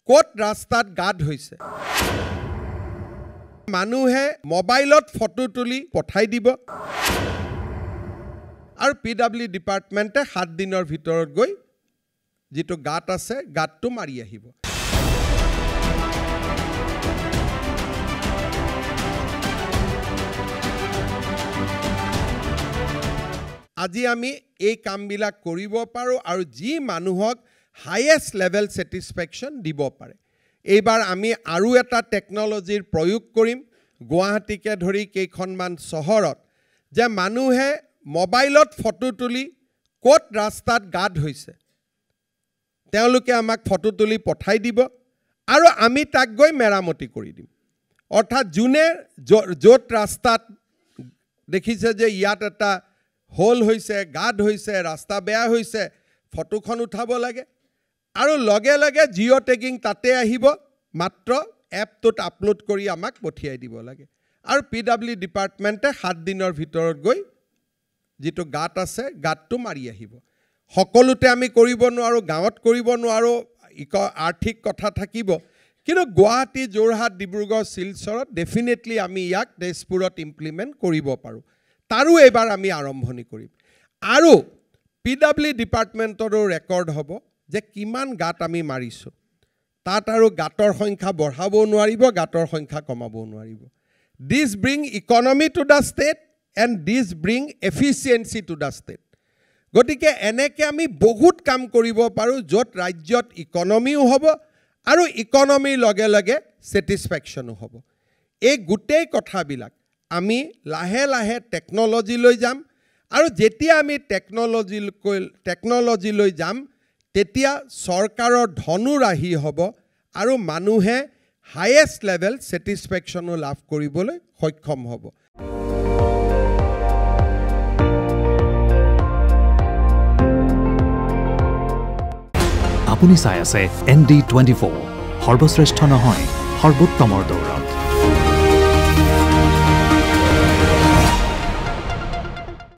coat ৰাস্তাত গাদ হৈছে মানুহে মোবাইলত ফটো তুলি পঠাই দিব আৰু পিডব্লিউ ডিপাৰ্টমেন্টে 7 দিনৰ ভিতৰত গৈ যেটো গাত আছে গাতটো মাৰি আহিব আজি আমি এই কামবিলাক কৰিব পাৰো আৰু যি মানুহক হাইয়েষ্ট লেভেল স্যাটিসফ্যাকশন দিব পাৰে এইবাৰ আমি আৰু এটা টেকনলজিৰ প্ৰয়োগ কৰিম গুৱাহাটীকে ধৰি কেইখনমান চহৰত যে মানুহে মোবাইলত ফটো তুলি কোট ৰাস্তাত গাদ হৈছে তেওঁলোকে আমাক ফটো তুলি পঠাই দিব আৰু আমি তাক গৈ মেৰামতি কৰি দিম অৰ্থাৎ জুনে যত ৰাস্তাত দেখিছে যে ইয়াত এটা হোল হৈছে গাদ হৈছে ৰাস্তা বেয়া হৈছে ফটোখন উঠাব লাগে আৰু লগে লগে জিও ট্যাগিং তাতে আহিব মাত্ৰ এপটোত আপলোড কৰি আমাক পঠিয়াই দিব লাগে আৰু পিডব্লিউ ডিপাৰ্টমেন্টে 7 দিনৰ ভিতৰত গৈ যেটো গাত আছে গাতটো মাৰি আহিব সকলোতে আমি কৰিব নোৱাৰো গাঁৱত কৰিব নোৱাৰো আৰ্থিক কথা থাকিব কিন্তু গুৱাহাটী যোৰহাট ডিব্ৰুগড় শিলচৰত ডেফিনেটলি আমি ইয়াক তেজপুৰত ইমপ্লিমেন্ট কৰিব পাৰো তাৰো এবাৰ আমি আৰম্ভণি কৰিম আৰু পিডব্লিউ ডিপাৰ্টমেন্টৰো ৰেকৰ্ড হ'ব যে কিমান গাত আমি মাৰিছো তাত আৰু গাতৰ সংখ্যা বঢ়াবও নোৱাৰিব গাতৰ সংখ্যা কমাবও নোৱাৰিব this bring economy to the state and this bring efficiency to the state গতিকে এনেকে আমি বহুত কাম কৰিব পাৰো যত ৰাজ্যত ইকনমিও হ'ব আৰু ইকনমিৰ লগে লগে স্যাটিসফ্যাকশনো হ'ব এই গুটেই কথাবিলাক আমি লাহে লাহে টেকনলজি লৈ যাম আৰু যেতিয়া আমি টেকনলজি লৈ যাম তেতিয়া সৰকাৰৰ ধনু ৰাহি হ'ব আৰু মানুহে হাইয়েষ্ট লেভেল স্যাটিসফ্যাকশনো লাভ কৰিবলৈ সক্ষম হ'ব আপুনি চাই আছে ND24 সৰ্বশ্ৰেষ্ঠ নহয় সৰ্বোত্তমৰ দৌৰত